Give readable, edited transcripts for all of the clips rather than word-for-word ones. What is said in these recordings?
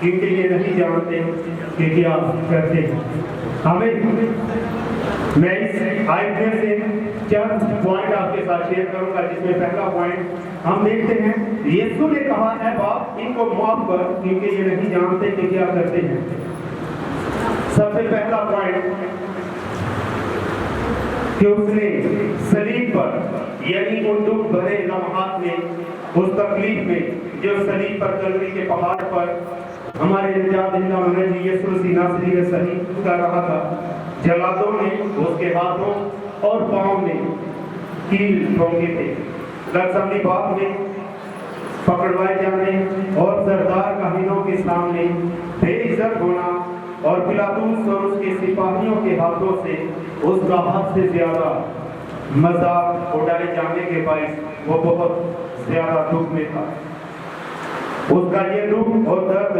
کیونکہ یہ نہیں جانتے کہ کیا کرتے ہیں۔ ہمیں میں اس آیت میں سے چند پوائنٹ آپ کے ساتھ شیئر کروں گا، جس میں پہلا پوائنٹ ہم دیکھتے ہیں یسوع نے کہا اے باپ ان کو معاف کر کیونکہ یہ نہیں جانتے کہ کیا کرتے ہیں۔ سب سے پہلا پوائنٹ کہ اس نے صلیب پر یعنی ان دکھ بھرے لمحات میں، اس تکلیف میں جو صلیب پر کلوری کے پہاڑ پر ہمارے نجات دہندہ منجی یسوع مسیح ناصری کے صلیب کر رہا تھا، جلادوں نے اس کے ہاتھوں اور پاؤں میں کیل ٹھونکے تھے، گتسمنی باغ میں پکڑوائے جانے اور سردار کاہنوں کے سامنے بے عزت ہونا اور پلاطس اور اس کے سپاہیوں کے ہاتھوں سے اس کا حد سے زیادہ مذاق اڑائے جانے کے باعث وہ بہت زیادہ دکھ میں تھا۔ اس کا یہ دکھ اور درد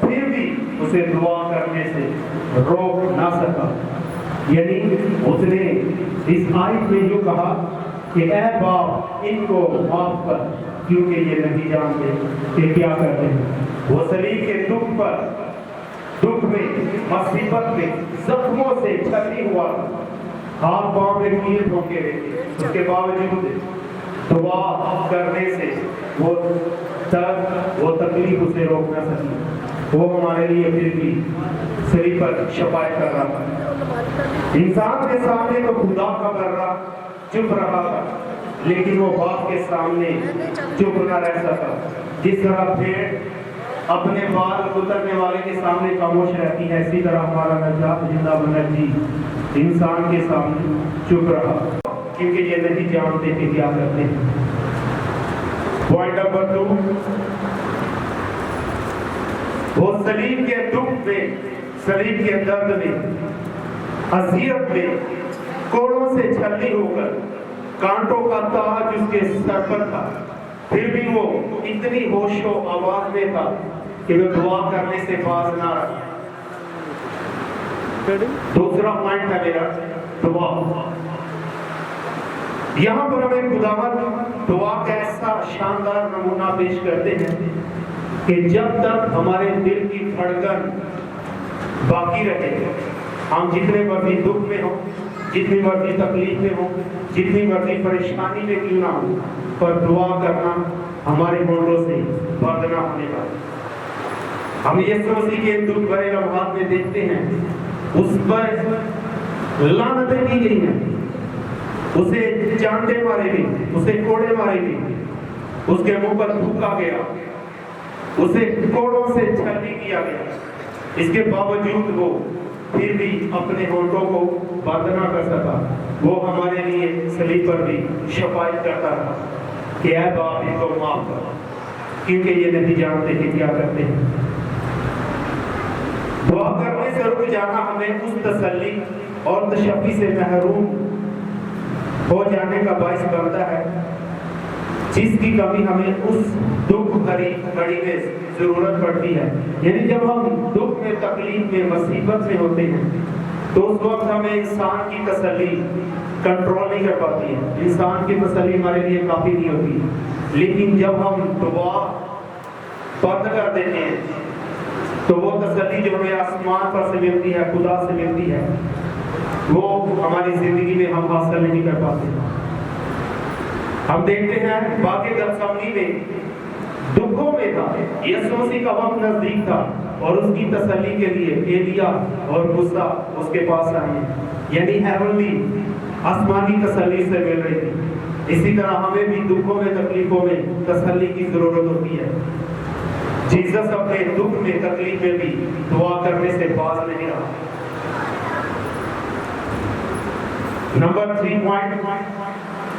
پھر بھی اسے دعا کرنے سے روک نہ سکا، یعنی اس نے اس آیت میں جو کہا کہ اے باپ ان کو معاف کر کیونکہ یہ نہیں جانتے کہ کیا کرتے ہیں۔ وہ صلیب کے دکھ پر، دکھ میں، مصیبت میں، زخموں سے چھلی ہوا، ہاتھ پاؤں میں کیل ٹھونکے رہے، اس کے باوجود دعا کرنے سے وہ درد، وہ تکلیف اسے روک نہ سکی۔ وہ ہمارے لیے پھر بھی صلیب پر شفاعت کر رہا تھا۔ انسان کے سامنے تو خدا کا برا چپ رہا تھا، لیکن وہ باپ کے سامنے چپ نہ رہ سکا۔ جس طرح بھیڑ اپنے بال کترنے والے کے سامنے خاموش رہتی ہے، اسی طرح ہمارا نجات دہندہ منجی انسان کے سامنے چپ رہا کیونکہ یہ نہیں جانتے کہ کیا کرتے ہیں۔ پوائنٹ نمبر 2، وہ صلیب کے دکھ میں، صلیب کے درد میں، اذیت میں، کوڑوں سے چھلنی ہو کر، کانٹوں کا تاج اس کے سر پر تھا، پھر بھی وہ اتنی ہوش و آواز میں تھا کہ وہ دعا کرنے سے باز نہ رہا۔ دوسرا پوائنٹ ہے میرا دعا۔ یہاں پر ہمیں خداوند دعا کا ایسا شاندار نمونہ پیش کرتے ہیں کہ جب تک ہمارے دل کی دھڑکن باقی رہے، ہم جتنے مرضی دکھ میں ہوں، جتنی مرضی تکلیف میں ہوں، جتنی مرضی پریشانی میں کیوں نہ ہوں، پر دعا کرنا ہمارے ہونٹوں سے بند نہ ہونے کا۔ ہم یسوع مسیح کے دکھ بھرے لمحات میں دیکھتے ہیں اس پر لعنتیں کی گئی ہیں، اسے چانٹے مارے گئے، اسے کوڑے مارے گئے، اس کے منہ پر تھوکا گیا، اسے کوڑوں سے چھلنی کیا گیا۔ اس کے باوجود وہ پھر بھی اپنے ہونٹوں کو بند نہ کر سکا۔ وہ ہمارے لیے صلیب پر بھی شفاعت کرتا رہا کہ اے باپ ان کو معاف کر کیونکہ یہ نہیں جانتے کہ کیا کرتے ہیں۔ دعا کرنے سے رک جانا ہمیں اس تسلی اور تشفی سے محروم ہو جانے کا باعث بنتا ہے جس کی کمی ہمیں اس دکھ بھری گھڑی میں ضرورت پڑتی ہے۔ یعنی جب ہم دکھ میں، تکلیف میں، مصیبت میں ہوتے ہیں تو اس وقت ہمیں انسان کی تسلی کنٹرول نہیں کر پاتی ہے، انسان کی تسلی ہمارے لیے کافی نہیں ہوتی۔ لیکن جب ہم دعا بند کر دیتے ہیں تو وہ تسلی جو ہمیں آسمان پر سے ملتی ہے، خدا سے ملتی ہے، وہ ہماری زندگی میں ہم حاصل نہیں کر پاتے۔ ہم دیکھتے ہیں باغ گتسمنی میں دکھوں میں تھا، یسوع مسیح کا وقت نزدیک تھا اور اس کی تسلی کے لیے ایلیا اور موسیٰ اس کے پاس آئے، یعنی ہیونلی آسمانی تسلی سے مل رہی تھی۔ اسی طرح ہمیں بھی دکھوں میں، تکلیفوں میں تسلی کی ضرورت ہوتی ہے۔ جیسس اپنے دکھ میں، تکلیف میں بھی دعا کرنے سے باز نہیں رہا۔ نمبر 3 پوائنٹ،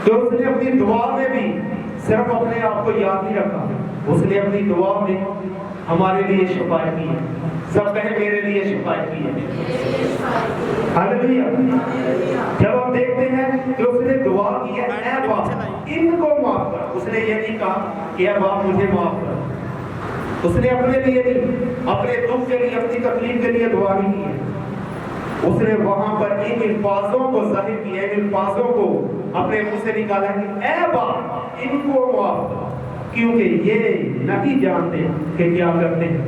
تو اس نے اپنی دعا میں بھی صرف اپنے آپ کو یاد نہیں رکھا، اس نے اپنی دعا میں ہمارے لیے شفاعت کی ہے۔ سب کہیں میرے لیے شفاعت کی ہے۔ ہاللیلویہ۔ جب ہم دیکھتے ہیں کہ اس نے دعا کی ہے اے باپ ان کو معاف کر، اس نے یہ نہیں کہا کہ اے باپ مجھے معاف کر۔ اس نے اپنے لیے نہیں، اپنے دکھ کے لیے، اپنی تکلیف کے لیے دعا نہیں کی ہے، اس نے وہاں پر ان الفاظوں کو ظاہر کیا، ان الفاظوں کو اپنے منہ سے نکالا کہ اے باپ ان کو معاف کر کیونکہ یہ نہیں جانتے کہ کیا کرتے ہیں۔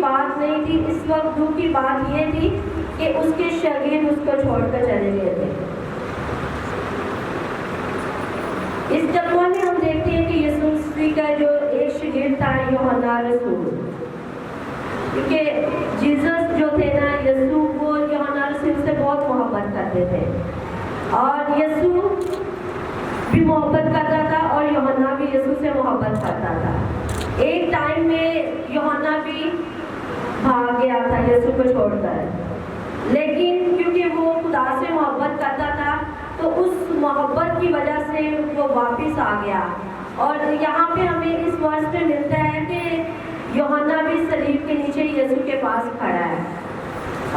بات نہیں تھی، اس وقت دکھ کی بات یہ تھی کہ اس کے شاگرد اس کو چھوڑ کر چلے گئے تھے۔ اس کلمہ میں ہم دیکھتے ہیں کہ یسوع مسیح کا جو ایک شاگرد تھا یوحنا رسول، کیونکہ جیزس جو تھے نا یسوع، وہ یوحنا رسول سے بہت محبت کرتے تھے، اور یسوع بھی محبت کرتا تھا اور یوحنا بھی یسوع سے محبت کرتا تھا۔ ایک ٹائم میں یوحنا بھی بھاگ گیا تھا یسوع کو چھوڑ کر، لیکن کیونکہ وہ خدا سے محبت کرتا تھا تو اس محبت کی وجہ سے وہ واپس آ گیا۔ اور یہاں پہ ہمیں اس ورس میں ملتا ہے کہ یوحنا بھی صلیب کے نیچے یسوع کے پاس کھڑا ہے،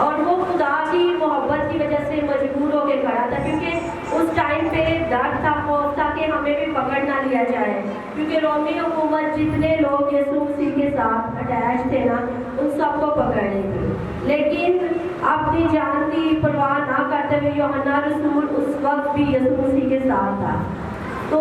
اور وہ خدا کی محبت کی وجہ سے مجبور ہو کے کھڑا تھا، کیونکہ اس ٹائم پہ ڈر تھا، خوف تھا کہ ہمیں بھی پکڑ نہ لیا جائے، کیونکہ رومی حکومت جتنے لوگ یسوع مسیح کے ساتھ اٹیچ تھے نا ان سب کو پکڑ لی تھی۔ لیکن اپنی جان کی پرواہ نہ کرتے ہوئے یوحنا رسول اس وقت بھی یسوع مسیح کے ساتھ تھا۔ تو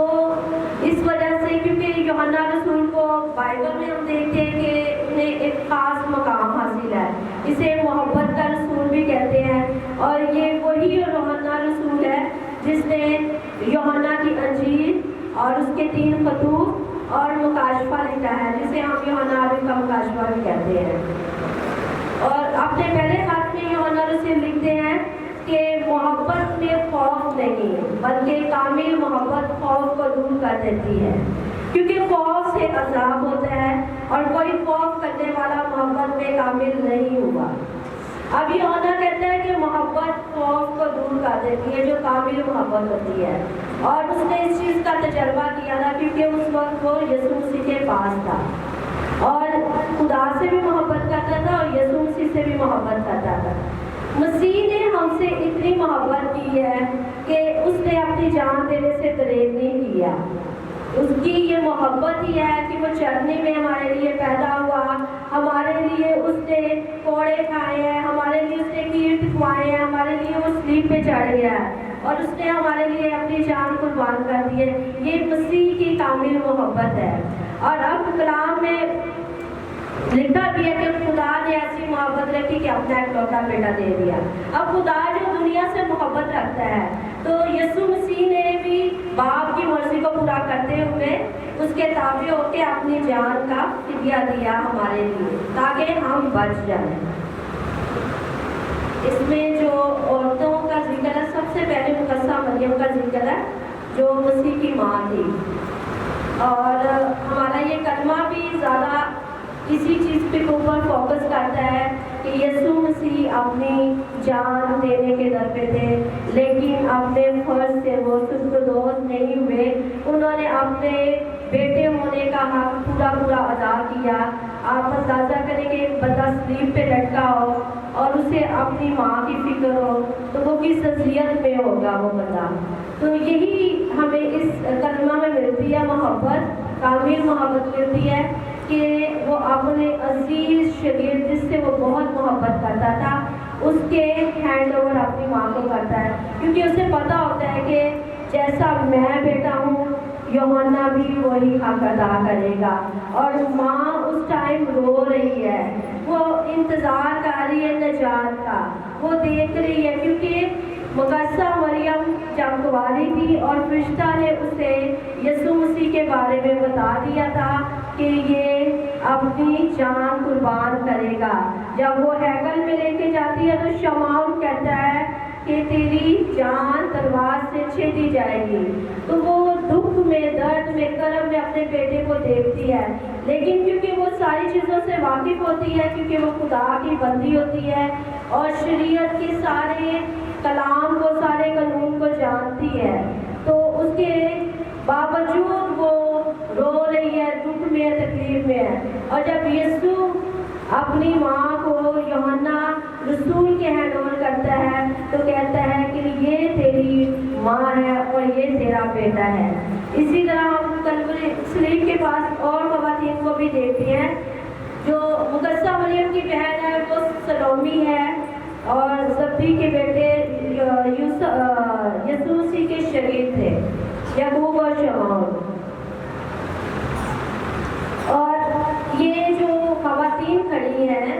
اس وجہ سے کیونکہ یوحنا رسول کو بائبل میں ہم دیکھتے ہیں کہ انہیں ایک خاص مقام حاصل ہے، اسے محبت کا رسول بھی کہتے ہیں، اور یہ وہی یوحنا رسول ہے جس نے یوحنا کی انجیل اور اس کے 3 خطوط اور مکاشفہ لکھا ہے، جسے ہم یوحنا کا مکاشفہ بھی کہتے ہیں۔ اور اپنے پہلے خط میں یوحنا رسول لکھتے ہیں کہ محبت میں خوف نہیں، بلکہ کامل محبت خوف کو دور کر دیتی ہے، کیونکہ خوف سے عذاب ہوتا ہے اور کوئی خوف کرنے والا محبت میں کامل نہیں ہوا۔ اب یوحنا کہتا ہے کہ محبت خوف کو دور کر دیتی ہے، جو کامل محبت ہوتی ہے، اور اس نے اس چیز کا تجربہ کیا تھا کیونکہ اس وقت وہ یسوع مسیح کے پاس تھا اور خدا سے بھی محبت کرتا تھا اور یسوع مسیح سے بھی محبت کرتا تھا۔ مسیح نے ہم سے اتنی محبت کی ہے کہ اس نے اپنی جان دینے سے گریز نہیں کیا۔ اس کی یہ محبت ہی ہے کہ وہ چرنے میں ہمارے لیے پیدا ہوا، ہمارے لیے اس نے کوڑے کھائے ہیں، ہمارے لیے اس نے کیٹ کھوائے ہیں، ہمارے لیے وہ صلیب پہ چڑھ گیا ہے اور اس نے ہمارے لیے اپنی جان قربان کر دی ہے۔ یہ مسیح کی کامل محبت ہے۔ اور اب کلام میں لکھا بھی ہے کہ خدا نے ایسی محبت رکھی کہ اپنا اکلوتا بیٹا دے دیا۔ اب خدا جو دنیا سے محبت رکھتا ہے تو یسوع مسیح نے بھی باپ کی مرضی کو پورا کرتے ہوئے اس کے تابع ہو کے اپنی جان کا فدیہ دیا ہمارے لیے تاکہ ہم بچ جائیں۔ اس میں جو عورتوں کا ذکر ہے، سب سے پہلے مقدسہ مریم کا ذکر ہے جو مسیح کی ماں تھی، اور ہمارا یہ کلمہ بھی زیادہ اسی چیز پہ اوپر فوکس کرتا ہے کہ یسوع مسیح اپنی جان دینے کے در پہ تھے، لیکن اپنے فرض سے وہ سستدوز نہیں ہوئے، انہوں نے اپنے بیٹے ہونے کا حق پورا ادا کیا۔ آپ اندازہ کریں کہ ایک بندہ صلیب پہ لٹکا ہو اور اسے اپنی ماں کی فکر ہو تو وہ کس اذیت میں ہوگا وہ بندہ۔ تو یہی ہمیں اس کلمہ میں ملتی ہے، محبت، کامل محبت ملتی ہے کہ وہ اپنے عزیز شاگرد جس سے وہ بہت محبت کرتا تھا اس کے ہینڈ اوور اپنی ماں کو کرتا ہے، کیونکہ اسے پتہ ہوتا ہے کہ جیسا میں بیٹا ہوں یوحنا بھی وہی حق ادا کرے گا۔ اور ماں اس ٹائم رو رہی ہے، وہ انتظار کر رہی ہے نجات کا، وہ دیکھ رہی ہے، کیونکہ مقدسہ مریم جب کنواری تھی اور فرشتہ نے اسے یسوع مسیح کے بارے میں بتا دیا تھا کہ یہ اپنی جان قربان کرے گا۔ جب وہ ہیکل میں لے کے جاتی ہے تو شمعون کہتا ہے کہ تیری جان تلوار سے چھیدی جائے گی، تو وہ دکھ میں، درد میں، کرب میں اپنے بیٹے کو دیکھتی ہے، لیکن کیونکہ وہ ساری چیزوں سے واقف ہوتی ہے، کیونکہ وہ خدا کی بندی ہوتی ہے اور شریعت کے سارے کلام کو، سارے قانون کو جانتی ہے، تو اس کے باوجود وہ رو رہی ہے، دکھ میں، تکلیف میں ہے۔ اور جب یسوع اپنی ماں کو یوحنا رسول کے ہینڈ اوور کرتا ہے تو کہتا ہے کہ یہ تیری ماں ہے اور یہ تیرا بیٹا ہے۔ اسی طرح ہم کلوری صلیب کے پاس اور خواتین کو بھی دیکھتے ہیں، جو مقدسہ مریم کی بہن ہے وہ سلومی ہے، اور زبدی کے بیٹے یسوع مسیح کے شاگرد تھے، یعقوب اور شمعون۔ اور یہ جو خواتین کھڑی ہیں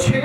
6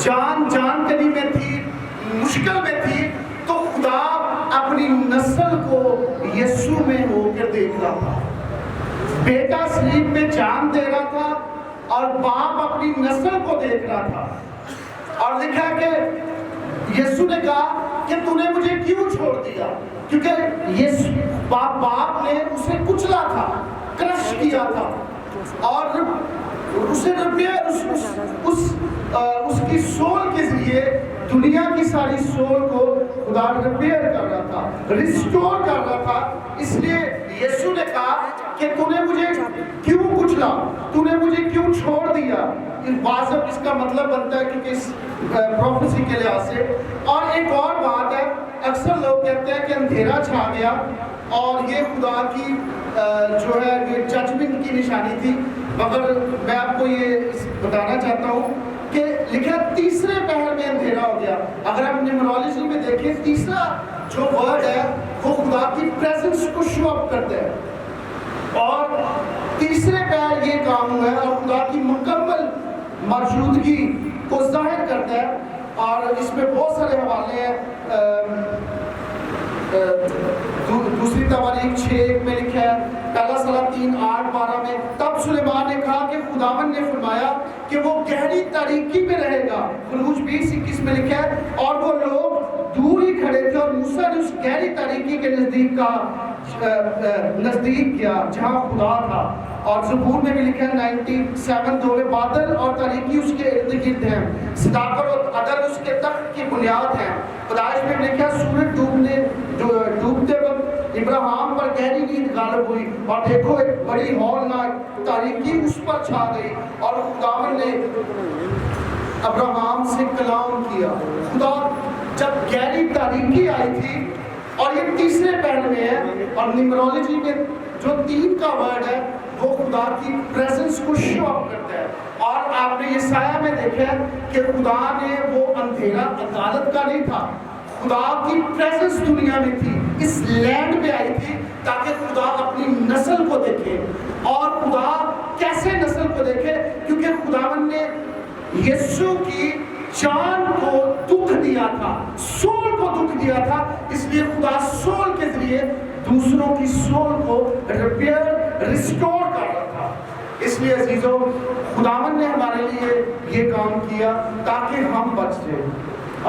جان کلی میں تھی، مشکل میں تھی، تو خدا اپنی نسل کو یسوع میں ہو کر دیکھ رہا تھا. بیٹا صلیب میں جان دے رہا تھا اور باپ اپنی نسل کو دیکھ رہا تھا. اور لکھا کہ یسوع نے کہا کہ تو نے مجھے کیوں چھوڑ دیا، کیونکہ باپ نے اسے کچلا تھا، کرش کیا تھا، اور اسے اس کی سول کے ذریعے دنیا کی ساری سول کو خدا ریپیئر کر رہا تھا، ریسٹور کر رہا تھا. اس لیے یسوع نے کہا کہ تو نے مجھے کیوں کچلا، تو نے مجھے کیوں چھوڑ دیا. واضح اس کا مطلب بنتا ہے کیونکہ اس پروفیسی کے لحاظ سے. اور ایک اور بات ہے، اکثر لوگ کہتے ہیں کہ اندھیرا چھا گیا اور یہ خدا کی جو ہے یہ ججمنٹ کی نشانی تھی، مگر میں آپ کو یہ بتانا چاہتا ہوں کہ لکھا تیسرے پہر میں اندھیرا ہو گیا. اگر آپ نیمرولوجی میں دیکھیں تیسرا جو ورڈ ہے وہ خدا کی پریزنس کو شو اپ کرتا ہے، اور تیسرے پہر یہ کام ہوا ہے اور خدا کی مکمل موجودگی کو ظاہر کرتا ہے. اور اس میں بہت سارے حوالے ہیں. دوسری تواریخ 6:1 میں لکھا ہے، پہلا صلاح 3:8-12 میں، تب سلیمان نے کہا کہ خداوند نے فرمایا کہ وہ گہری تاریکی میں رہے گا. خروج 20:21 میں لکھا ہے، اور وہ لوگ دور ہی کھڑے تھے اور موسیٰ نے اس گہری تاریکی کے نزدیک کیا جہاں خدا تھا. اور زبور میں بھی لکھا ہے 97:2 میں، بادل اور تاریکی اس کے ارد گرد ہیں، صداقت اور عدل اس کے تخت کی بنیاد ہیں. پیدائش میں لکھا ہے سورج ڈوبتے وقت ابراہیم پر گہری نیند غالب ہوئی اور دیکھو ایک بڑی ہولناک تاریکی اس پر چھا گئی اور خداوند نے ابراہیم سے کلام کیا. خدا جب گہری تاریکی آئی تھی، اور یہ تیسرے پہر میں ہے، اور نیمرولوجی میں جو 3 کا ورڈ ہے وہ خدا کی پریزنس کو شو اپ کرتا ہے. اور آپ نے یسایہ میں دیکھا ہے کہ خدا نے وہ اندھیرا عدالت کا نہیں تھا، خدا کی پریزنس دنیا میں تھی، اس لینڈ میں آئی تھی تاکہ خدا اپنی نسل کو دیکھے. اور خدا کیسے نسل کو دیکھے؟ کیونکہ خداوند نے یسوع کی جان کو دکھ دیا تھا، سول کو دکھ دیا تھا. اس لیے خدا سول کے ذریعے دوسروں کی سول کو ریپیئر ریسٹور کر رہا تھا. اس لیے عزیزوں، خداوند نے ہمارے لیے یہ کام کیا تاکہ ہم بچ جائیں.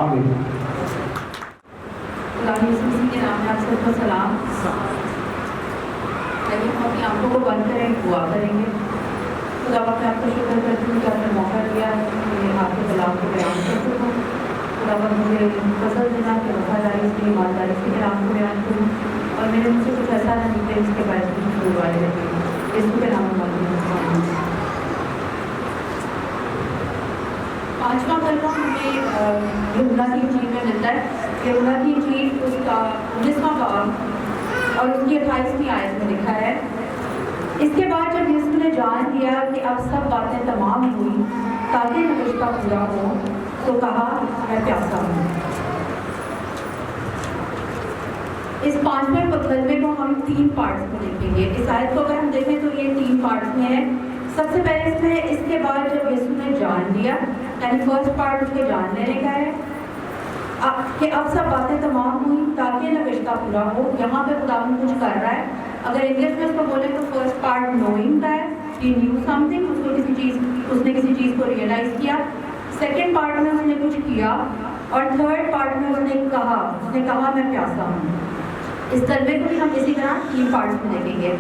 آمین. خدا یسوع مسیح کے نام میں آپ سب کو سلام. آئیے ہم اپنی آنکھوں کو بند کریں، دعا کریں گے. خدا باپ میں آپ کا شکر کرتی ہوں کہ آپ نے موقع دیا ہے کہ آپ کے کلام کو بیان کر سکوں. خدا باپ مجھے فضل دینا کہ وفاداری سے، ایمانداری سے کلام کو بیان کروں، اور میرے مجھ سے کچھ ایسا نہ نکلے جس کے باعث مجھے چھوڑ والے رہتے ہیں. یسوع کے نام میں مانگتی ہوں. 5واں کلمہ ہمیں یوحنا کی انجیل میں ملتا ہے. یوحنا کی انجیل اس کا 19واں باب اور اس کی 28ویں آیت میں لکھا ہے، اس کے بعد جب یسوع نے جان لیا کہ اب سب باتیں تمام ہوئی تاکہ نوشتہ پورا ہو، تو کہا میں پیاسا ہوں. اس 5ویں کلمے کو ہم 3 پارٹس میں دیکھیں گے. اس آیت کو اگر ہم دیکھیں تو یہ 3 پارٹس میں ہے. سب سے پہلے اس میں اس کے بعد جب یسوع نے جان لیا، یعنی فرسٹ پارٹ اس کے جان لینے کا ہے کہ اب سب باتیں تمام ہوئی تاکہ نوشتہ پورا ہو. یہاں پہ خداوند کچھ کر رہا ہے. اگر انگلش میں اس کو بولے تو فرسٹ پارٹ نوئنگ کا ہے، ہی نیو سم تھنگ، اس نے کسی چیز کو ریئلائز کیا. سیکنڈ پارٹ میں اس نے کچھ کیا، اور تھرڈ پارٹ میں اس نے کہا میں پیاسا ہوں. اس کلمے کو بھی ہم اسی طرح 3 پارٹس میں دیکھیں گے.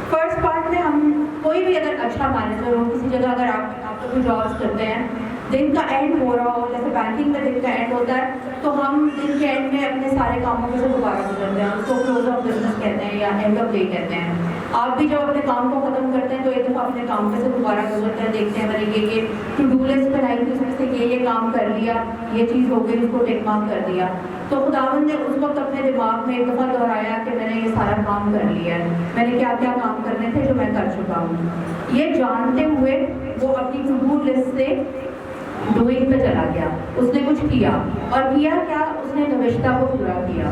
فرسٹ پارٹ میں ہم کوئی بھی اگر اچھا مینیجر ہو کسی جگہ، اگر آپ کوئی جابس کرتے ہیں، دن کا اینڈ ہو رہا ہو، جیسے بینکنگ کا دن کا اینڈ ہوتا ہے، تو ہم دن کے اینڈ میں اپنے سارے کاموں میں سے دوبارہ گزرتے ہیں. اس کو کلوز آف بزنس کہتے ہیں یا اینڈ آف ڈے کہتے ہیں. آپ بھی جب اپنے کام کو ختم کرتے ہیں تو ایک دفعہ اپنے کام میں سے دوبارہ گزرتے ہیں، دیکھتے ہیں میں نے یہ ٹو ڈو لسٹ بنائی تھی، اس میں سے یہ کام کر لیا، یہ چیز ہو گئی، اس کو ٹک مارک کر دیا. تو خداوند نے اس وقت اپنے دماغ میں ایک دفعہ دہرایا کہ میں نے یہ سارا کام کر لیا ہے، میں نے کیا کیا کام کرنے تھے جو میں کر چکا ہوں. یہ جانتے ہوئے وہ اپنی ٹو ڈو لسٹ سے ڈوئنگ پہ چلا گیا. اس نے کچھ کیا، اور کیا اس نے نوشتہ کو پورا کیا.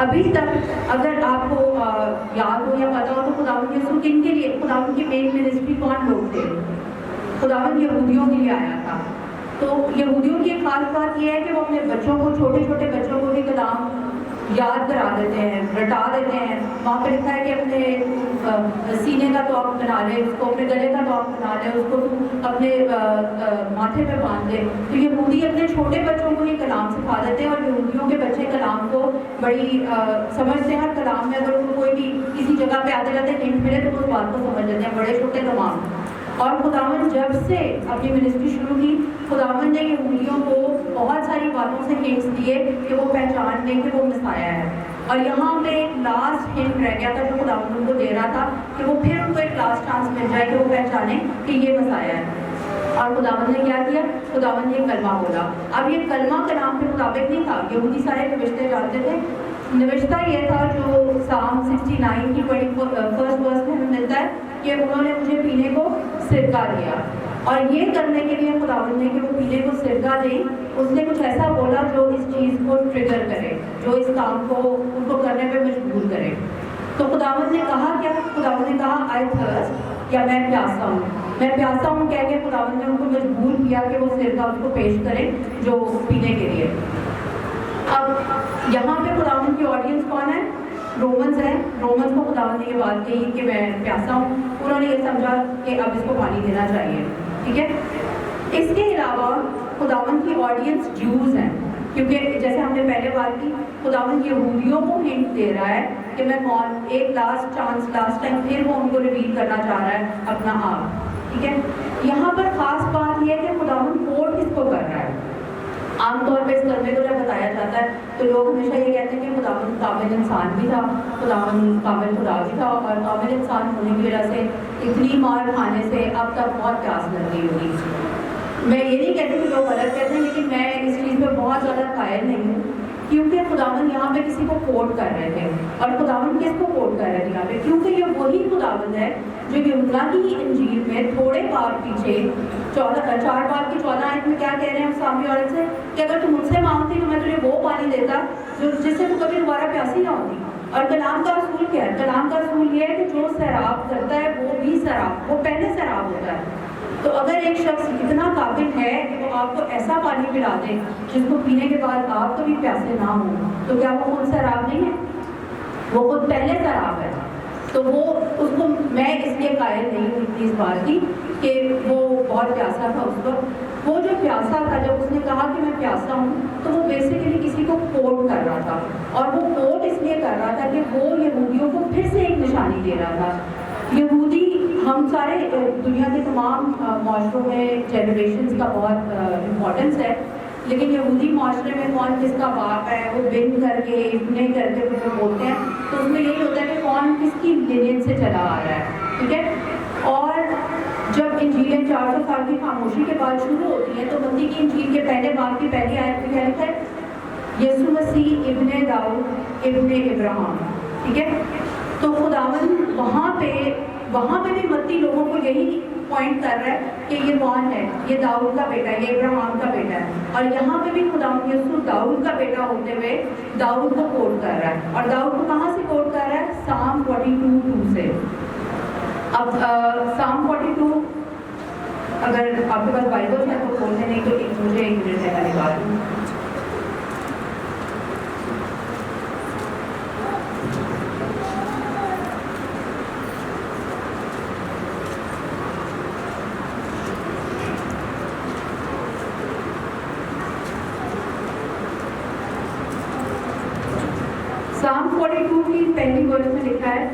ابھی تک اگر آپ کو یاد ہو یا پتا ہو تو خداوند یسوع کن کے لیے، خداوند کی مین منسٹری کون لوگ تھے؟ خداوند یہودیوں کے لیے آیا تھا. تو یہودیوں کی ایک خاص بات یہ ہے کہ وہ اپنے بچوں کو، چھوٹے چھوٹے بچوں کو بھی کلام یاد کرا دیتے ہیں، رٹا دیتے ہیں. وہاں پہ لکھا ہے کہ اپنے سینے کا توق بنا لے اس کو، اپنے گلے کا توق بنا لے اس کو، اپنے ماتھے پہ باندھ دے. تو یہودی اپنے چھوٹے بچوں کو یہ کلام سکھا دیتے ہیں، اور یہودیوں کے بچے کلام کو بڑی سمجھتے ہیں. ہر کلام میں اگر ان کو کوئی بھی کسی جگہ پہ آتے رہتے ہنٹ ملے تو اس بات کو سمجھ لیتے ہیں، بڑے چھوٹے تمام. اور خداوند جب سے اپنی منسٹری شروع کی، خداوند نے یہودیوں کو بہت ساری باتوں سے ہنٹس دیے کہ وہ پہچان لیں کہ وہ مسیح ہے. اور یہاں پہ ایک لاسٹ ہنٹ رہ گیا تھا جو خداوند ان کو دے رہا تھا کہ وہ پھر ان کو ایک لاسٹ چانس مل جائے کہ وہ پہچانیں کہ یہ مسیح ہے. اور خداوند نے کیا کیا؟ خداوند نے کلمہ بولا. اب یہ کلمہ کلام کے مطابق نہیں تھا. یہودی سارے نوشتے جانتے تھے. نوشتہ یہ تھا جو سام 69 کی 21st ورس میں ہمیں ملتا ہے کہ انہوں نے مجھے پینے کو سرکہ دیا. اور یہ کرنے کے لیے خداوند نے کہ وہ پینے کو سرکہ دیں، اس نے کچھ ایسا بولا جو اس چیز کو ٹریگر کرے، جو اس کام کو ان کو کرنے پہ مجبور کرے. تو خداوند نے کہا کیا؟ خداوند نے کہا آئی تھرسٹ، یا میں پیاسا ہوں. میں پیاسا ہوں کہہ کے خداوند نے ان کو مجبور کیا کہ وہ سرکہ اس کو پیش کریں جو پینے کے لیے. اب یہاں پہ خداوند کی آڈینس کون ہے؟ رومنز ہیں. رومنز کو خداوند نے یہ بات کہی کہ میں پیاسا ہوں. انہوں نے یہ سمجھا کہ اب اس کو پانی دینا چاہیے. ٹھیک ہے. اس کے علاوہ خداوند کی آڈینس جوز ہیں، کیونکہ جیسے ہم نے پہلے بات کی خداوند یہودیوں کو ہنٹ دے رہا ہے کہ میں کون، ایک لاسٹ چانس، لاسٹ ٹائم پھر وہ ان کو ریویل کرنا چاہ رہا ہے اپنا آپ. ٹھیک ہے. یہاں پر خاص بات یہ ہے کہ خداوند کوٹ کس کو کر رہا ہے. عام طور پہ اس کلمے کو جب بتایا جاتا ہے تو لوگ ہمیشہ یہ کہتے ہیں کہ خداوند کامل انسان بھی تھا، خداوند کامل خدا بھی تھا، اور کامل انسان ہونے کی وجہ سے اتنی مار کھانے سے اب تک بہت پیاس لگ رہی ہوگی. میں یہ نہیں کہتی کہ لوگ غلط کہتے ہیں، لیکن میں اس چیز پہ بہت زیادہ قائل نہیں ہوں، کیونکہ خداوند یہاں پہ کسی کو کوٹ کر رہے تھے. اور خداوند کس کو کوٹ کر رہے تھے یہاں پہ؟ کیونکہ یہ وہی خداوند ہے جو یوحنا کی انجیل میں تھوڑے بار پیچھے 4 بار کی 14 آیت میں کیا کہہ رہے ہیں سامری عورت سے کہ اگر تم مجھ سے مانگتی تو میں تجھے وہ پانی دیتا جس سے تو کبھی دوبارہ پیاسی نہ ہوتی. اور کلام کا اصول کیا ہے؟ کلام کا اصول یہ ہے کہ جو سیراب کرتا ہے وہ بھی سیراب، وہ پہلے سیراب ہوتا ہے. تو اگر ایک شخص اتنا قابل ہے کہ وہ آپ کو ایسا پانی پلا دے جس کو پینے کے بعد آپ کبھی پیاسے نہ ہوں، تو کیا وہ خود سیراب نہیں ہے؟ وہ خود پہلے سیراب ہے. تو وہ اس کو میں اس لیے قائل نہیں ہوں اتنی اس بات کی کہ وہ بہت پیاسا تھا اس وقت. وہ جو پیاسا تھا جب اس نے کہا کہ میں پیاسا ہوں تو وہ بیسیکلی کسی کو کوٹ کر رہا تھا. اور وہ کوٹ اس لیے کر رہا تھا کہ وہ یہودیوں کو پھر سے ایک نشانی دے رہا تھا. یہودی ہم سارے دنیا کے تمام معاشروں میں جنریشنز کا بہت امپورٹنس ہے، لیکن یہودی معاشرے میں کون کس کا باپ ہے وہ بن کر کے ابن کر کے جو بولتے ہیں، تو اس میں یہی ہوتا ہے کہ کون کس کی لینین سے چلا آ رہا ہے. ٹھیک ہے. اور جب انجیلیں 400 سال کی خاموشی کے بعد شروع ہوتی ہیں تو متی کی انجیل کے پہلے باب کی پہلی آیت میں کیا لکھا ہے؟ یسوع مسیح ابن داؤد ابن ابراہیم. ٹھیک ہے. تو خداوند وہاں پہ بھی متی لوگوں کو یہی پوائنٹ کر رہا ہے کہ یہ کون ہے؟ یہ داؤد کا بیٹا ہے، یہ ابراہیم کا بیٹا ہے. اور یہاں پہ بھی خداوند یسوع داؤد کا بیٹا ہوتے ہوئے داؤد کو کوٹ کر رہا ہے. اور داؤد کو کہاں سے کوٹ کر رہا ہے؟ سام 42:2 سے. اب سام 42 اگر آپ کے پاس بائبل ہے تو کھولتے نہیں تو مجھے 1 منٹ ہے نکال. سام 42 کی پہلی ورس میں لکھا ہے،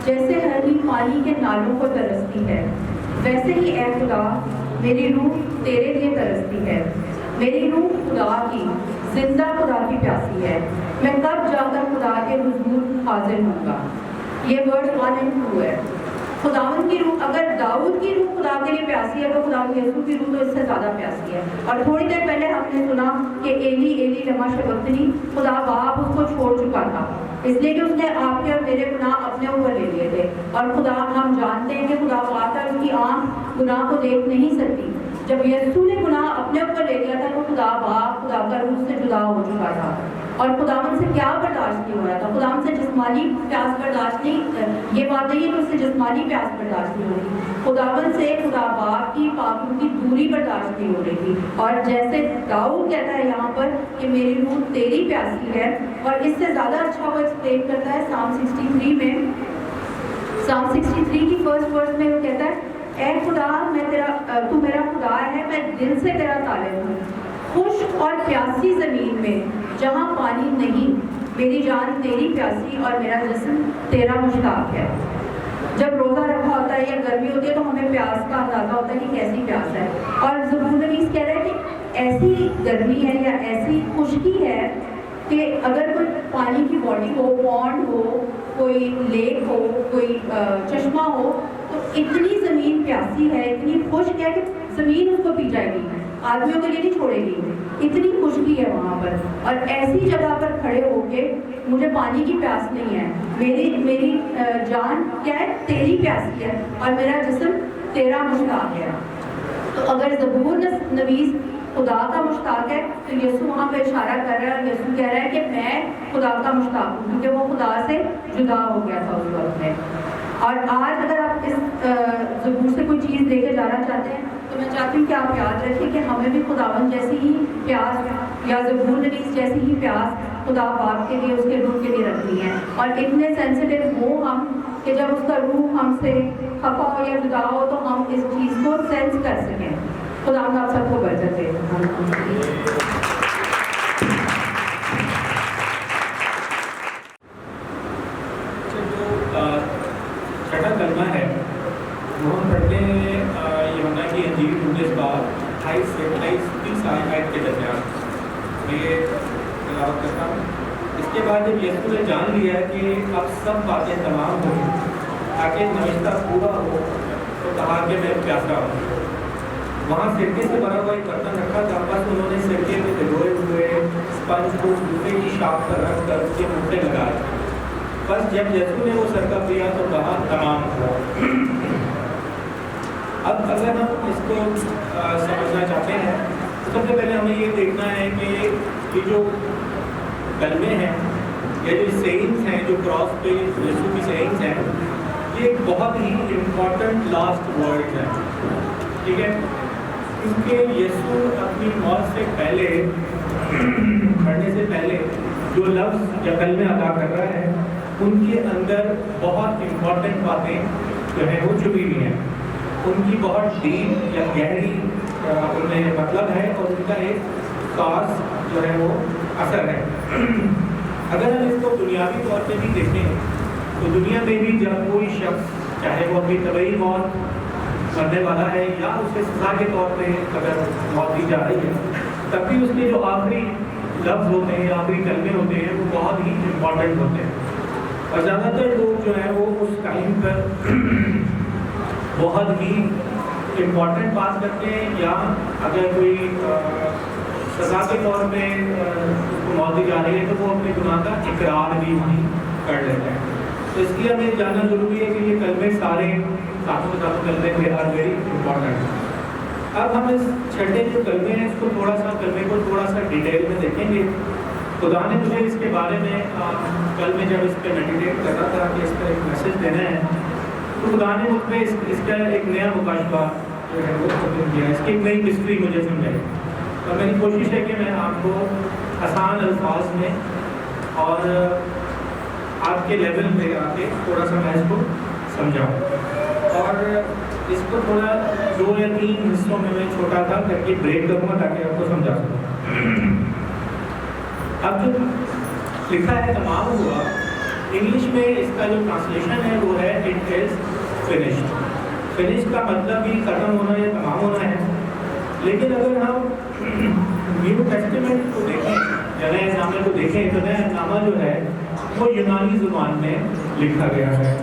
جیسے ہرنی پانی کے نالوں کو ترستی ہے ویسے ہی اے خدا میری روح تیرے لیے ترستی ہے. میری روح خدا کی، زندہ خدا کی پیاسی ہے. میں کب جا کر خدا کے حضور حاضر ہوں گا. یہ ورڈ 1 اور 2 ہے. خداوند کی روح، اگر داؤد کی روح خدا کے لیے پیاسی ہے تو خداوند یسوع کی روح تو اس سے زیادہ پیاسی ہے. اور تھوڑی دیر پہلے ہم نے سنا کہ ایلی ایلی لما شبقتنی، خدا باپ اس کو چھوڑ چکا تھا اس لیے کہ اس نے آپ کے اور میرے گناہ اپنے اوپر لے لیے تھے. اور خدا، ہم جانتے ہیں کہ خدا پاک ہے، اس کی آنکھ گناہ کو دیکھ نہیں سکتی. جب یسوع نے گناہ اپنے اوپر لے لیا تھا تو خدا باپ خدا کا روح سے جدا ہو چکا تھا. اور خداوند سے کیا برداشت نہیں ہو رہا تھا؟ خداوند سے جسمانی پیاس برداشت نہیں، یہ بات نہیں ہے کہ اس سے جسمانی پیاس برداشت نہیں ہو رہی، خداوند سے خدا باپ کی پاکوں کی دوری برداشت نہیں ہو رہی تھی۔ اور جیسے داؤد کہتا ہے یہاں پر کہ میری روح تیری پیاسی ہے، اور اس سے زیادہ اچھا وہ ایکسپلین کرتا ہے Psalm 63 میں، Psalm 63 کی فرسٹ ورس میں وہ کہتا ہے اے خدا تو میرا خدا ہے، میں دل سے تیرا طالب ہوں، خشک اور پیاسی زمین میں جہاں پانی نہیں، میری جان تیری پیاسی اور میرا جسم تیرا مشتاق ہے۔ جب روزہ رکھا ہوتا ہے یا گرمی ہوتی ہے تو ہمیں پیاس کا اندازہ ہوتا ہے کہ کیسی پیاس ہے، اور زبور نویس کہہ رہے ہیں کہ ایسی گرمی ہے یا ایسی خشکی ہے کہ اگر کوئی پانی کی باڈی ہو، پونڈ ہو، کوئی لیک ہو، کوئی چشمہ ہو، تو اتنی زمین پیاسی ہے، اتنی خشک ہے کہ زمین اس کو پی جائے گی، آدمیوں کے لیے نہیں چھوڑے گی، اتنی خشکی ہے وہاں پر۔ اور ایسی جگہ پر کھڑے ہو کے مجھے پانی کی پیاس نہیں ہے، میری جان کیا ہے؟ تیری پیاسی ہے اور میرا جسم تیرا مشتاق ہے۔ تو اگر زبور نویس خدا کا مشتاق ہے تو یسوع وہاں پہ اشارہ کر رہا ہے، اور یسوع کہہ رہا ہے کہ میں خدا کا مشتاق ہوں، کیونکہ وہ خدا سے جدا ہو گیا تھا اس وقت میں۔ اور آج اگر آپ اس زبور سے کوئی چیز لے کے جانا چاہتے ہیں تو میں چاہتی ہوں کہ آپ یاد رکھیں کہ ہمیں بھی خداوند جیسی ہی پیاس یا زبور نویس جیسی ہی پیاس خدا باپ کے لیے، اس کے روح کے لیے رکھنی ہے، اور اتنے سینسیٹیو ہوں ہم کہ جب اس کا روح ہم سے خفا ہو یا جدا ہو تو ہم اس چیز کو سینس کر سکیں۔ خدا آپ سب کو برکت دے۔ چھٹا کلمہ ہے وہ ہم پڑھتے ہیں یوحنا کی انجیل 19 باب 28 سے 30 آیت کے درمیان میں تلاوت کرتا ہوں۔ اس کے بعد جب یسوع نے جان لیا کہ اب سب باتیں تمام ہو تاکہ نوشتہ پورا ہو تو کہا کہ میں پیاسا ہوں۔ وہاں سرکے سے بھرا ہوا ایک برتن رکھا تھا، بس انہوں نے سرکے میں بھگوئے ہوئے اسپنج کو جوتے کی شاخ پر رکھ کر اس کے منہ پہ لگایا۔ بس جب یسوع نے وہ سرکہ پیا تو کہا تمام ہوا۔ اب اگر ہم اس کو سمجھنا چاہتے ہیں تو سب سے پہلے ہمیں یہ دیکھنا ہے کہ یہ جو کلمے ہیں یا جو سیئنگس ہیں جو کراس پہ یسوع کی سیئنگس ہیں، یہ ایک بہت ہی امپورٹنٹ لاسٹ ورڈ ہے، ٹھیک ہے؟ کیونکہ یسوع اپنی موت سے پہلے، مرنے سے پہلے جو لفظ یا کلمے ادا کر رہا ہے ان کے اندر بہت امپورٹنٹ باتیں جو ہیں وہ چھپی ہوئی ہیں، ان کی بہت ڈیپ یا گہری ان میں مطلب ہے، اور ان کا ایک خاص جو ہے وہ اثر ہے۔ اگر ہم اس کو دنیاوی طور پہ بھی دیکھیں تو دنیا میں بھی جب کوئی شخص چاہے وہ اپنی طبعی موت مرنے والا ہے یا اسے سزا کے طور پہ اگر موت دی جا رہی ہے، تب بھی اس کے جو آخری لفظ ہوتے ہیں، آخری کلمے ہوتے ہیں، وہ بہت ہی امپورٹنٹ ہوتے ہیں۔ اور زیادہ تر لوگ جو ہیں وہ اس ٹائم پر بہت ہی امپورٹنٹ بات کرتے ہیں، یا اگر کوئی سزا کے طور پہ اس کو موت دی جا رہی ہے تو وہ اپنے گناہ کا اقرار بھی وہیں کر لیتے ہیں۔ تو اس لیے ہمیں جاننا ضروری ہے کہ یہ کلمے سارے ساتھوں کلمے پہ آر ویری امپورٹنٹ۔ اب ہم اس چھٹے جو کلمے ہیں اس کو کلمے کو تھوڑا سا ڈیٹیل میں دیکھیں گے۔ خدا نے مجھے اس کے بارے میں کل میں جب اس پہ میڈیٹیٹ کر رہا تھا کہ اس کا ایک میسیج دینا ہے، تو خدا نے مجھ پہ اس کا ایک نیا مکاشفہ جو ہے وہ اوپن کیا، اس کی ایک نئی مسٹری مجھے سمجھائی، اور میری کوشش ہے کہ میں آپ کو آسان الفاظ میں اور آپ کے لیول پہ آ کے تھوڑا سا میں اس کو سمجھاؤں، اور اس کو تھوڑا 2 یا 3 حصوں میں چھوٹا تھا کر کے بریک کروں گا تاکہ آپ کو سمجھا سکوں۔ اب جو لکھا ہے تمام ہوا، انگلش میں اس کا جو ٹرانسلیشن ہے وہ ہے اٹ از فنشڈ۔ فنشڈ کا مطلب بھی ختم ہونا یا تمام ہونا ہے، لیکن اگر ہم نیو ٹیسٹیمنٹ کو دیکھیں یا نئے نامے کو دیکھیں تو نیا نامہ جو ہے وہ یونانی زبان میں لکھا گیا ہے۔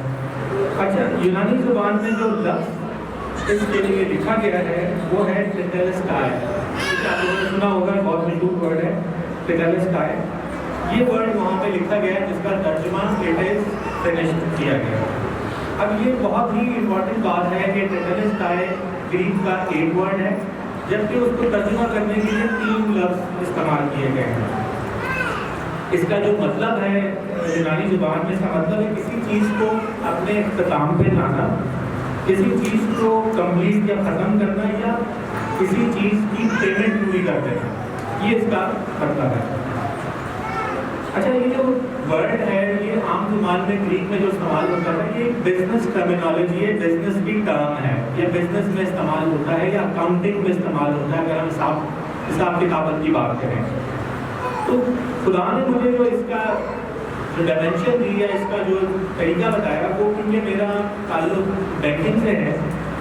اچھا، یونانی زبان میں جو لفظ اس کے لیے لکھا گیا ہے وہ ہے ٹیٹلسٹائی۔ آپ لوگوں نے سنا ہوگا، بہت مشہور ورڈ ہے ٹیٹلسٹائی۔ یہ ورڈ وہاں پہ لکھا گیا ہے جس کا ترجمہ اٹ از فنشڈ کیا گیا۔ اب یہ بہت ہی امپورٹنٹ بات ہے کہ ٹیٹلسٹائی گریک کا ایک ورڈ ہے، جبکہ اس کو ترجمہ کرنے کے لیے 3 لفظ استعمال کیے گئے ہیں۔ اس کا جو مطلب ہے یونانی زبان میں، اس کا مطلب ہے کسی چیز کو اپنے اختتام پہ لانا، کسی چیز کو کمپلیٹ یا ختم کرنا، یا کسی چیز کی پیمنٹ پوری کر دینا، یہ اس کا مطلب ہے۔ اچھا، یہ جو ورڈ ہے یہ عام زبان میں گریک میں جو استعمال ہوتا ہے یہ بزنس ٹرمینالوجی ہے، بزنس کی ٹرم ہے، یا بزنس میں استعمال ہوتا ہے یا اکاؤنٹنگ میں استعمال ہوتا ہے، اگر ہم حساب کتابت کی بات کریں تو خدا نے مجھے جو اس کا جو ڈائمینشن دی ہے، اس کا جو طریقہ بتایا، وہ کیونکہ میرا تعلق بینکنگ سے ہے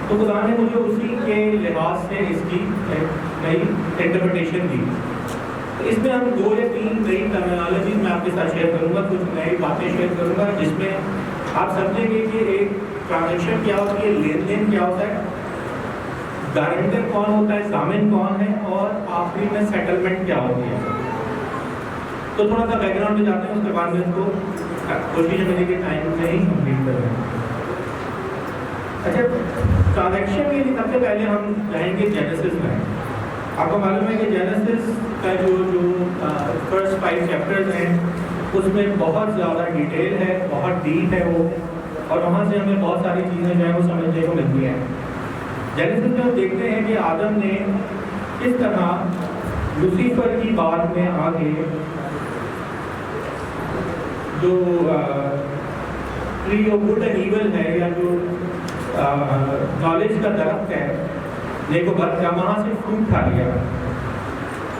تو خدا نے مجھے اسی کے لحاظ سے اس کی نئی انٹرپریٹیشن دی۔ اس میں ہم 2 یا 3 نئی ٹرمینالوجیز میں آپ کے ساتھ شیئر کروں گا، کچھ نئی باتیں شیئر کروں گا جس میں آپ سمجھیں گے کہ ایک ٹرانزیکشن کیا ہوتی ہے، لین دین کیا ہوتا ہے، گارنٹر کون ہوتا ہے، ضامن کون ہے، اور آخری میں سیٹلمنٹ کیا ہوتی ہے۔ تو تھوڑا سا بیک گراؤنڈ میں جاتے ہیں، اس کے بعد میں اس کو کوشش ہے کہ ٹائم میں ہی کمپلیٹ کر رہے ہیں۔ اچھا، ٹرانزیکشن کے لیے سب سے پہلے ہم جائیں گے جینیسس میں۔ آپ کو معلوم ہے کہ جینیسس کا جو فرسٹ 5 چیپٹرز ہیں اس میں بہت زیادہ ڈیٹیل ہے، بہت ڈیپ ہے وہ، اور وہاں سے ہمیں بہت ساری چیزیں جو ہیں وہ سمجھنے کو ملتی ہیں۔ جینیسس میں ہم دیکھتے ہیں کہ آدم نے کس طرح لوسیفر کی بات میں آ کے جو tree of good and evil ہے، یا جو نالج کا درخت ہے، نیک و بد کا، وہاں سے فروٹ کھا لیا،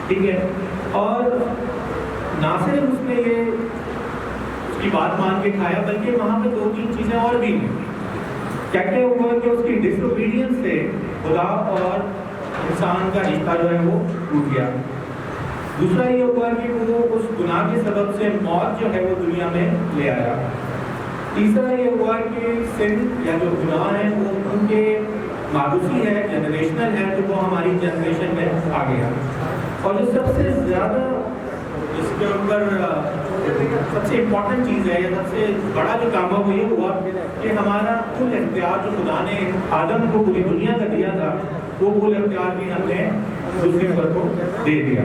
ٹھیک ہے، اور نہ صرف اس نے یہ اس کی بات مان کے کھایا بلکہ وہاں پہ 2-3 چیزیں اور بھی ہیں۔ کیا کیا ہوا کہ اس کی ڈس اوبیڈینس سے خدا اور انسان کا رشتہ جو ہے وہ ٹوٹ گیا۔ دوسرا یہ ہوا کہ وہ اس گناہ کے سبب سے موت جو ہے وہ دنیا میں لے آیا۔ تیسرا یہ ہوا کہ سن یا جو گناہ ہے وہ ان کے ماروثی ہے، جنریشنل ہے، تو وہ ہماری جنریشن میں آ گیا۔ اور جو سب سے زیادہ اس کے اوپر سب سے امپورٹنٹ چیز ہے، یا سب سے بڑا جو کام ہے وہ یہ ہوا کہ ہمارا کل اختیار جو خدا نے آدم کو پوری دنیا کا دیا تھا، وہ کل اختیار بھی ہم نے لوسیفر کو دے دیا۔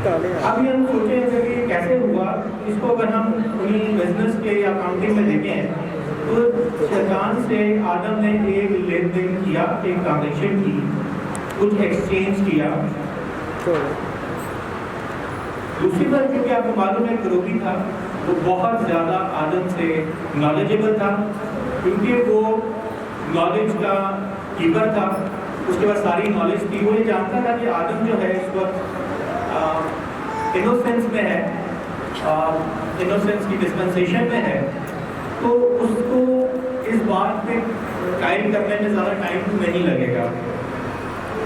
اب یہ ہم سوچیں کہ یہ کیسے ہوا، اس کو اگر ہم انہیں بزنس کے یا اکاؤنٹنگ میں دیکھیں تو شیطان سے آدم نے ایک لین دین کیا، ایک ٹرانزیکشن کی، کچھ ایکسچینج کیا۔ لوسیفر کیونکہ آپ کو معلوم ہے کروبی تھا، وہ بہت زیادہ آدم سے نالجبل تھا، کیونکہ وہ نالج کا کیپر تھا، اس کے بعد ساری نالج تھی۔ وہ یہ جانتا تھا کہ آدم جو ہے اس وقت انوسینس میں ہے، انوسینس کی ڈسپنسیشن میں ہے، تو اس کو اس بات پہ قائم کرنے میں زیادہ ٹائم نہیں لگے گا۔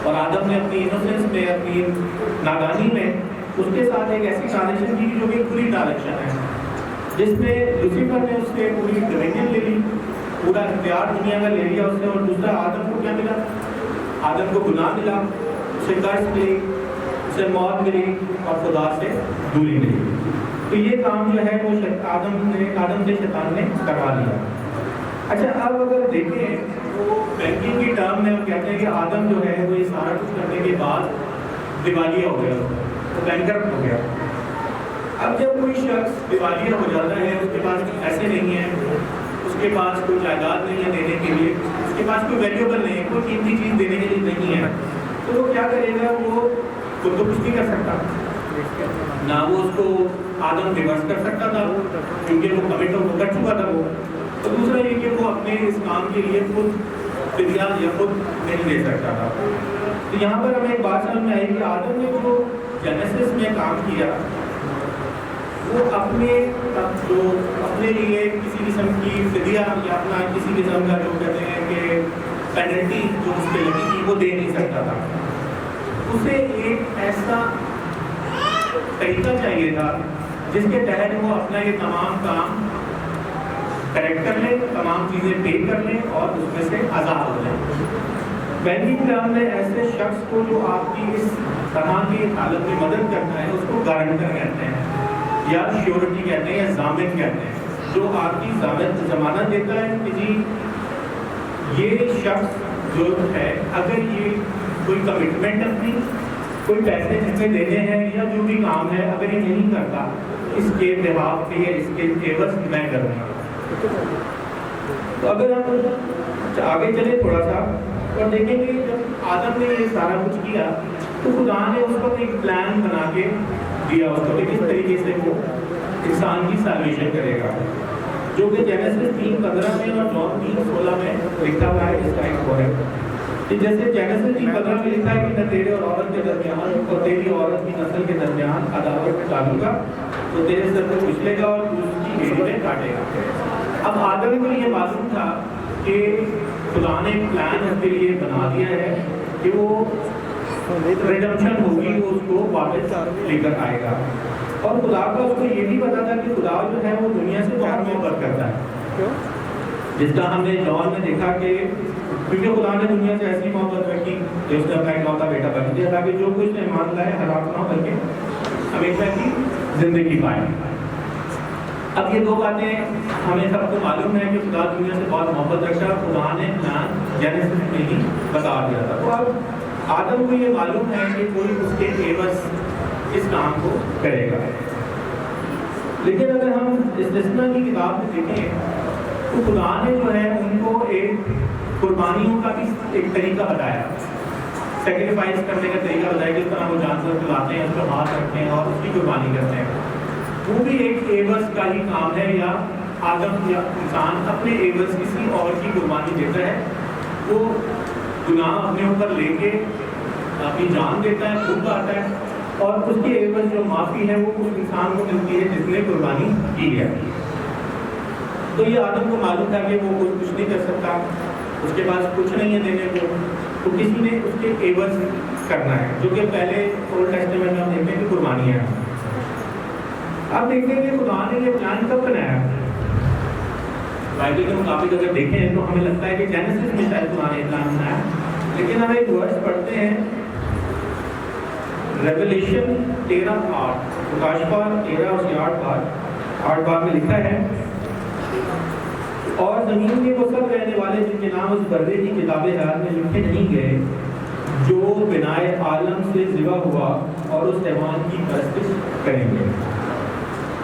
اور آدم نے اپنی انوسینس میں، اپنی نادانی میں اس کے ساتھ ایک ایسی ٹرانزیکشن کی جو کہ پوری ٹرانزیکشن ہے، جس میں لوسیفر نے اس سے پوری ڈومینین لے لی، پورا اختیار دنیا کا لے لیا اس سے۔ اور دوسرا آدم کو کیا ملا؟ آدم کو گناہ ملا، اسے قرض ملی، اسے موت ملی، اور خدا سے دوری ملی۔ تو یہ کام جو ہے وہ آدم سے شیطان نے کروا لیا۔ اچھا، اب اگر دیکھیں تو بینکنگ کی ٹرم میں ہم کہتے ہیں کہ آدم جو ہے وہ یہ سارا کچھ کرنے کے بعد دیوالیہ ہو گیا، تو بینکرپٹ ہو گیا۔ اب جب کوئی شخص دیوالیہ ہو جاتا ہے، اس کے پاس پیسے نہیں ہیں، اس کے پاس کوئی جائیداد نہیں ہے دینے کے لیے، اس کے پاس کوئی ویلیوبل نہیں ہے، کوئی قیمتی چیز دینے کے لیے نہیں ہے، تو وہ کیا کرے گا؟ وہ خود تو کچھ نہیں کر سکتا، نہ وہ اس کو آدم ریورس کر سکتا تھا کیونکہ وہ کمٹ کر چکا تھا وہ۔ تو دوسرا یہ کہ وہ اپنے اس کام کے لیے خود فدیہ یا خود نہیں دے سکتا تھا۔ تو یہاں پر ہمیں ایک بات سمجھ میں آئی کہ آدم نے جو جینیسس میں کام کیا وہ اپنے لیے کسی قسم کی فدیہ یا اپنا کسی قسم کا جو کہتے ہیں کہ پینلٹی جو اس پہ لگی تھی وہ دے نہیں سکتا تھا۔ اسے ایک ایسا طریقہ چاہیے تھا جس کے تحت وہ اپنا یہ تمام کام کریکٹ کر لیں، تمام چیزیں پے کر لیں اور اس میں سے آزاد ہو جائیں۔ بینکنگ ٹرم میں ایسے شخص کو جو آپ کی اس طرح کی حالت میں مدد کرتا ہے اس کو گارنٹر کہتے ہیں، یا شیورٹی کہتے ہیں، یا ضامن کہتے ہیں، جو آپ کی ضمانت دیتا ہے کہ جی یہ شخص جو ہے اگر یہ کوئی کمٹمنٹ اپنی کوئی پیسے ہمیں دینے ہیں یا جو بھی کام ہے اگر یہ نہیں کرتا اس کے بہاف پہ اس کے عوض میں کروں گا. تو اگر ہم آگے چلے تھوڑا سا اور دیکھیں گے جب آدم نے یہ سارا کچھ کیا تو خدا نے اس کو ایک پلان بنا کے دیا اس کو کہ کس طریقے سے وہ انسان کی سالویشن کرے گا, جو کہ جینیسس 3:15 میں اور جون 3:16 میں لکھا ہوا ہے. اس کا ایک اور ہے کہ جیسے جینیسس 3:15 میں لکھا ہے کہ میں تیرے اور عورت کے درمیان اور تیری عورت کی نسل کے درمیان عداوت ڈالوں گا, تو تیرے سر کو کچلے گا اور تو اس کی ایڑی میں کاٹے گا. اب آدم کو یہ معلوم تھا کہ خدا نے پلان اس کے لیے بنا دیا ہے کہ وہ ریڈمپشن ہوگی, وہ اس کو واپس لے کر آئے گا. اور خدا کا اس کو یہ بھی پتا تھا کہ خدا جو ہے وہ دنیا سے بہت محبت کرتا ہے, جس کا ہم نے جون میں دیکھا کہ کیونکہ خدا نے دنیا سے ایسی محبت رکھی کہ اس نے اپنا اکلوتا بیٹا بنا دیا تاکہ جو کچھ نے مان لائے ہلاک نہ ہو بلکہ ہمیشہ کی زندگی پائے. اب یہ دو باتیں ہمیں سب کو معلوم ہے کہ خدا دنیا سے بہت محبت رکھتا ہے, خدا نے پلان جینیسس میں ہی بتا دیا تھا. تو اب آدم کو یہ معلوم ہے کہ کوئی اس کے عوض اس کام کو کرے گا. لیکن اگر ہم استثنا کی کتاب میں دیکھیں تو خدا نے جو ہے ان کو ایک قربانیوں کا بھی ایک طریقہ بتایا, سیکریفائس کرنے کا طریقہ بتایا کہ اس طرح وہ جانور کو لاتے ہیں, اس کو ہاتھ رکھتے ہیں اور اس کی قربانی کرتے ہیں. وہ بھی ایک عوض کا ہی کام ہے, یا آدم یا انسان اپنے عوض کسی اور کی قربانی دیتا ہے. وہ گناہ اپنے اوپر لے کے اپنی جان دیتا ہے, خود آتا ہے, اور اس کی عوض جو معافی ہے وہ اس انسان کو ملتی ہے جس نے قربانی کی ہے. تو یہ آدم کو معلوم تھا کہ وہ کچھ نہیں کر سکتا, اس کے پاس کچھ نہیں ہے دینے کو, تو کسی نے اس کے عوض کرنا ہے, جو کہ پہلے اولڈ ٹیسٹمنٹ میں ہم دیکھتے ہیں کہ قربانی ہے. اب دیکھیں کہ خدا نے یہ پلان کب بنایا. بائبل کے مطابق اگر دیکھیں تو ہمیں لگتا ہے کہ جینیسس میں شاید خدا نے پلان بنایا, لیکن ہم ایک ورس پڑھتے ہیں ریویلیشن 13:8, پرکاشپال 13 اور 8 بار میں لکھا ہے, اور زمین کے وہ سب رہنے والے جن کے نام اس بردے کی کتاب حیات میں لکھے نہیں گئے جو بنائے عالم سے ذبح ہوا اور اس حیوان کی پرستش کریں گے.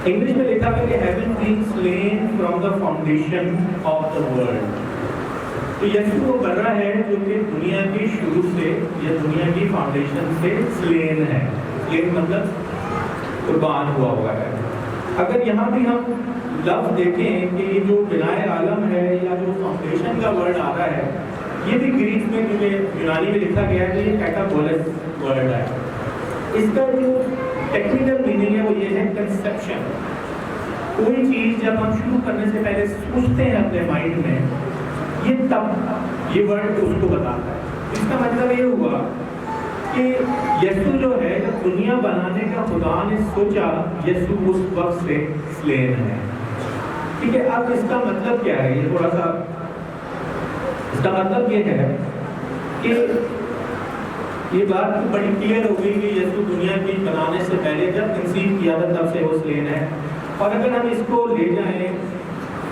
انگلش میں لکھا ہے کہ heaven being slain from the foundation of the world. تو یسوع وہ برا ہے جو کہ دنیا کی شروع سے یا دنیا کی فاؤنڈیشن سے سلین ہے. سلین مطلب قربان ہوا ہے. اگر یہاں بھی ہم لفظ دیکھیں کہ یہ جو بنائے عالم ہے یا جو فاؤنڈیشن کا ورڈ آ رہا ہے, یہ بھی گریک میں کیونکہ یونانی میں لکھا گیا ہے, یہ کیٹابولس ورڈ ہے. اس کا جو ٹیکنیکل میننگ ہے وہ یہ ہے کنسیپشن. کوئی چیز جب ہم شروع کرنے سے پہلے سوچتے ہیں اپنے مائنڈ میں, یہ تب یہ ورڈ اس کو بتاتا ہے. اس کا مطلب یہ ہوا کہ یسوع جو ہے جب دنیا بنانے کا خدا نے سوچا, یسوع اس وقت سے سلین ہے. ٹھیک ہے, اب اس کا مطلب کیا ہے, یہ تھوڑا سا اس کا مطلب یہ ہے کہ یہ بات بڑی کلیئر ہو گئی کہ یسوع دنیا کی بنانے سے پہلے جب کنسیو کیا تھا تب سے وہ سلین ہے. اور اگر ہم اس کو لے جائیں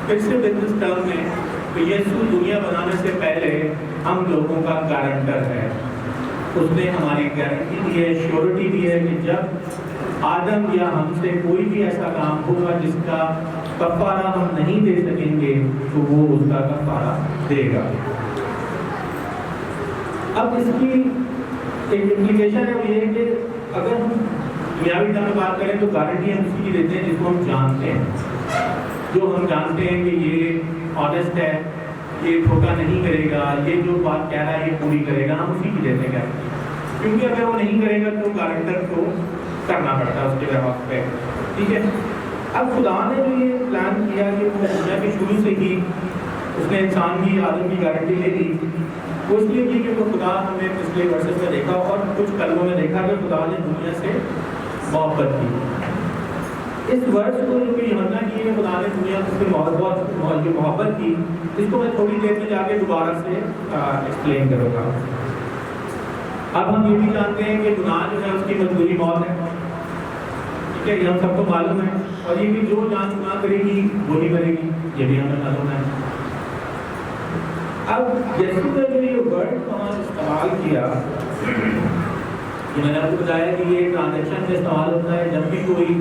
پھر سے بزنس ٹرم میں, تو یسوع دنیا بنانے سے پہلے ہم لوگوں کا گارنٹر ہے. اس نے ہماری گارنٹی دی ہے, شیورٹی دی ہے کہ جب آدم یا ہم سے کوئی بھی ایسا کام ہوگا جس کا کفارہ ہم نہیں دے سکیں گے تو وہ اس کا کفارہ دے گا. اب اس کی ایک امپلیکیشن ہے وہ یہ ہے کہ اگر ہم دنیاوی طور پر بات کریں تو گارنٹی ہم اسی کی دیتے ہیں جس کو ہم جانتے ہیں, جو ہم جانتے ہیں کہ یہ آنیسٹ ہے, یہ دھوکہ نہیں کرے گا, یہ جو بات کہہ رہا ہے یہ پوری کرے گا, ہم اسی کی دیتے ہیں گارنٹی. کیونکہ اگر وہ نہیں کرے گا تو گارنٹر کو کرنا پڑتا ہے اس کے بہاف پہ. ٹھیک ہے, اب خدا نے جو یہ پلان کیا کہ وہ دنیا کے شروع سے ہی اس نے انسان کی آدم کی گارنٹی لے لی, وہ اس لیے کی کہ وہ خدا ہمیں پچھلے ورسز میں دیکھا اور کچھ کلموں میں دیکھا کہ خدا نے دنیا سے محبت کی. اس ورس کو جو کہ یوحنا کی ہے خدا نے دنیا سے محبت کی, اس کو میں تھوڑی دیر میں جا کے دوبارہ سے ایکسپلین کروں گا. اب ہم یہ بھی جانتے ہیں کہ گناہ جو ہے اس کی مجبوری موت ہے. ٹھیک ہے, یہ ہم سب کو معلوم ہے, اور یہ بھی جو جان گناہ کرے گی وہی کرے گی, یہ بھی ہمیں معلوم ہے. اب یسوع نے جو یہ ورڈ استعمال کیا, یہ میں نے آپ کو بتایا کہ یہ ٹرانزیکشن میں استعمال ہوتا ہے جب بھی کوئی